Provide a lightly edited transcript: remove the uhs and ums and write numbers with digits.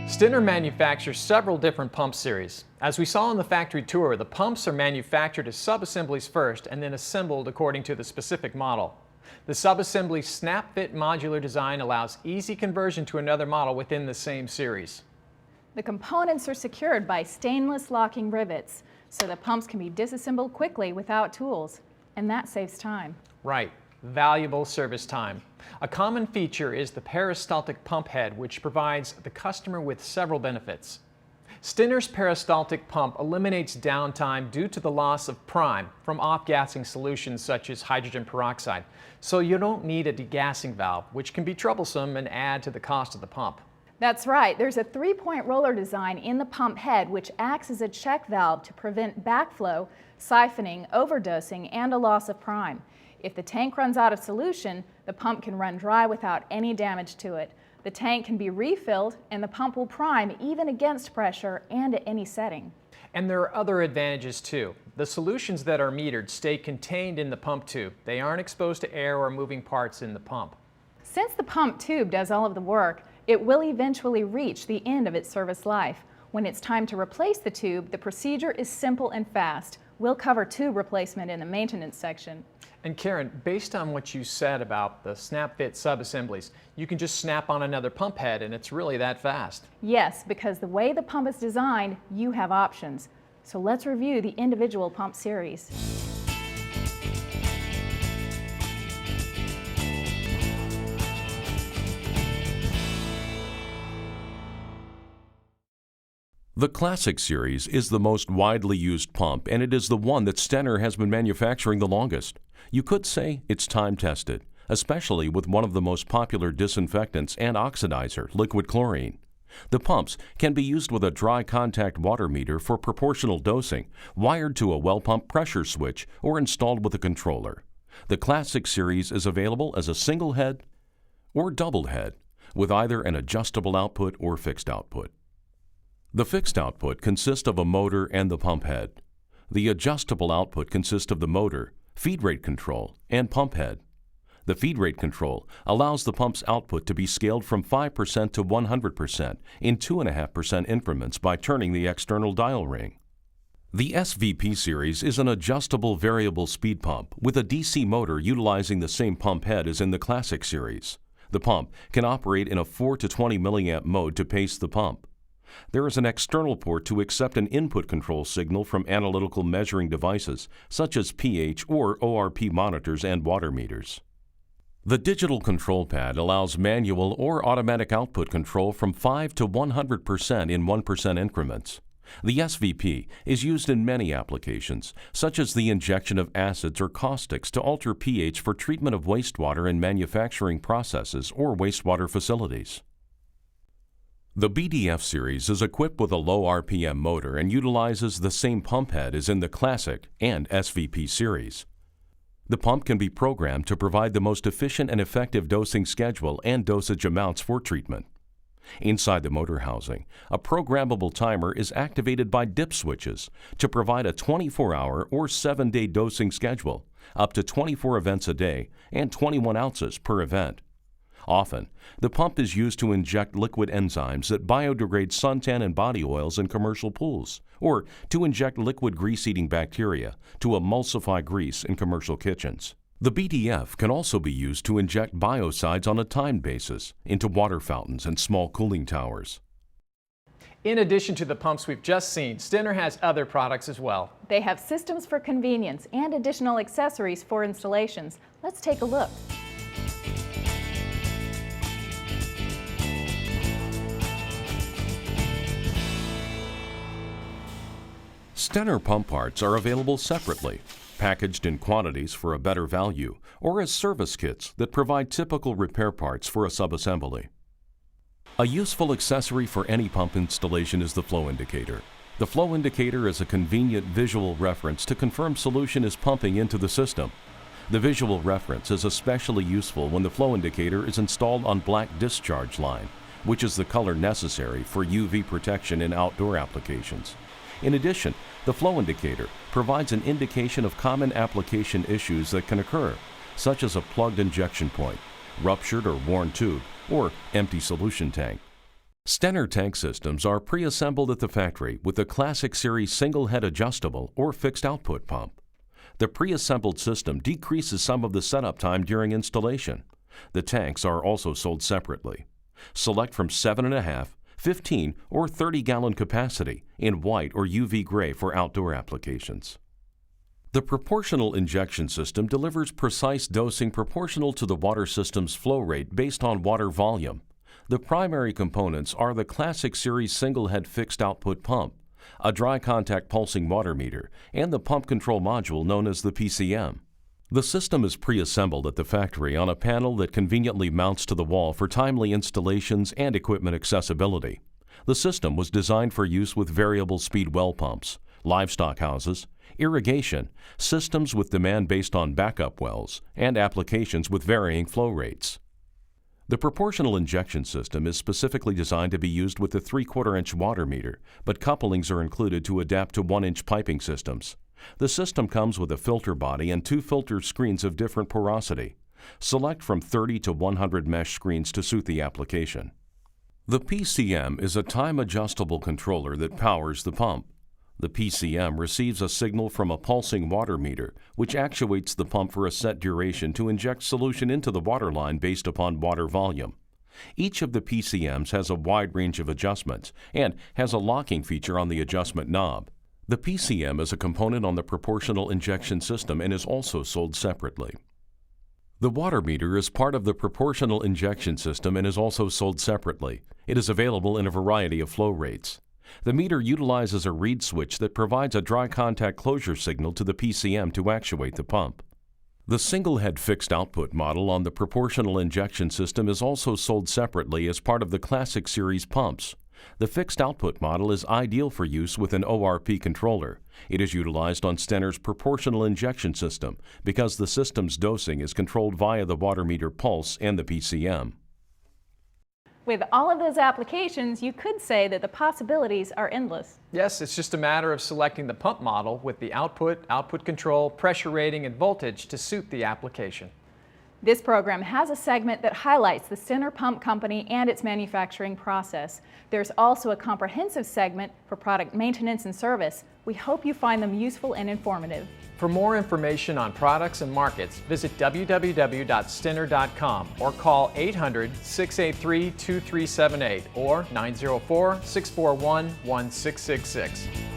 Stenner manufactures several different pump series. As we saw on the factory tour, the pumps are manufactured as sub-assemblies first and then assembled according to the specific model. The sub-assembly snap-fit modular design allows easy conversion to another model within the same series. The components are secured by stainless locking rivets, so the pumps can be disassembled quickly without tools, and that saves time. Right. Valuable service time. A common feature is the peristaltic pump head, which provides the customer with several benefits. Stenner's peristaltic pump eliminates downtime due to the loss of prime from off-gassing solutions such as hydrogen peroxide, so you don't need a degassing valve, which can be troublesome and add to the cost of the pump. That's right. There's a three-point roller design in the pump head which acts as a check valve to prevent backflow, siphoning, overdosing, and a loss of prime. If the tank runs out of solution, the pump can run dry without any damage to it. The tank can be refilled and the pump will prime even against pressure and at any setting. And there are other advantages too. The solutions that are metered stay contained in the pump tube. They aren't exposed to air or moving parts in the pump. Since the pump tube does all of the work, it will eventually reach the end of its service life. When it's time to replace the tube, the procedure is simple and fast. We'll cover tube replacement in the maintenance section. And Karen, based on what you said about the snap-fit sub-assemblies, you can just snap on another pump head and it's really that fast. Yes, because the way the pump is designed, you have options. So let's review the individual pump series. The Classic series is the most widely used pump, and it is the one that Stenner has been manufacturing the longest. You could say it's time-tested, especially with one of the most popular disinfectants and oxidizer, liquid chlorine. The pumps can be used with a dry contact water meter for proportional dosing, wired to a well pump pressure switch, or installed with a controller. The Classic series is available as a single head or double head, with either an adjustable output or fixed output. The fixed output consists of a motor and the pump head. The adjustable output consists of the motor, feed rate control, and pump head. The feed rate control allows the pump's output to be scaled from 5% to 100% in 2.5% increments by turning the external dial ring. The SVP series is an adjustable variable speed pump with a DC motor utilizing the same pump head as in the Classic series. The pump can operate in a 4 to 20 milliamp mode to pace the pump. There is an external port to accept an input control signal from analytical measuring devices such as pH or ORP monitors and water meters. The digital control pad allows manual or automatic output control from 5 to 100% in 1% increments. The SVP is used in many applications, such as the injection of acids or caustics to alter pH for treatment of wastewater in manufacturing processes or wastewater facilities. The BDF series is equipped with a low RPM motor and utilizes the same pump head as in the Classic and SVP series. The pump can be programmed to provide the most efficient and effective dosing schedule and dosage amounts for treatment. Inside the motor housing, a programmable timer is activated by dip switches to provide a 24-hour or 7-day dosing schedule, up to 24 events a day and 21 ounces per event. Often, the pump is used to inject liquid enzymes that biodegrade suntan and body oils in commercial pools, or to inject liquid grease-eating bacteria to emulsify grease in commercial kitchens. The BDF can also be used to inject biocides on a timed basis into water fountains and small cooling towers. In addition to the pumps we've just seen, Stenner has other products as well. They have systems for convenience and additional accessories for installations. Let's take a look. Stenner pump parts are available separately, packaged in quantities for a better value, or as service kits that provide typical repair parts for a subassembly. A useful accessory for any pump installation is the flow indicator. The flow indicator is a convenient visual reference to confirm solution is pumping into the system. The visual reference is especially useful when the flow indicator is installed on black discharge line, which is the color necessary for UV protection in outdoor applications. In addition, the flow indicator provides an indication of common application issues that can occur, such as a plugged injection point, ruptured or worn tube, or empty solution tank. Stenner tank systems are pre-assembled at the factory with the Classic Series single-head adjustable or fixed output pump. The pre-assembled system decreases some of the setup time during installation. The tanks are also sold separately. Select from 7.5, 15, or 30-gallon capacity in white or UV gray for outdoor applications. The proportional injection system delivers precise dosing proportional to the water system's flow rate based on water volume. The primary components are the Classic Series single-head fixed output pump, a dry contact pulsing water meter, and the pump control module known as the PCM. The system is pre-assembled at the factory on a panel that conveniently mounts to the wall for timely installations and equipment accessibility. The system was designed for use with variable speed well pumps, livestock houses, irrigation, systems with demand based on backup wells, and applications with varying flow rates. The proportional injection system is specifically designed to be used with the 3/4-inch water meter, but couplings are included to adapt to 1-inch piping systems. The system comes with a filter body and 2 filter screens of different porosity. Select from 30 to 100 mesh screens to suit the application. The PCM is a time-adjustable controller that powers the pump. The PCM receives a signal from a pulsing water meter, which actuates the pump for a set duration to inject solution into the water line based upon water volume. Each of the PCMs has a wide range of adjustments and has a locking feature on the adjustment knob. The PCM is a component on the proportional injection system and is also sold separately. The water meter is part of the proportional injection system and is also sold separately. It is available in a variety of flow rates. The meter utilizes a reed switch that provides a dry contact closure signal to the PCM to actuate the pump. The single-head fixed output model on the proportional injection system is also sold separately as part of the Classic Series pumps. The fixed output model is ideal for use with an ORP controller. It is utilized on Stenner's proportional injection system because the system's dosing is controlled via the water meter pulse and the PCM. With all of those applications, you could say that the possibilities are endless. Yes, it's just a matter of selecting the pump model with the output control, pressure rating, and voltage to suit the application. This program has a segment that highlights the Stenner Pump Company and its manufacturing process. There's also a comprehensive segment for product maintenance and service. We hope you find them useful and informative. For more information on products and markets, visit www.stenner.com or call 800-683-2378 or 904-641-1666.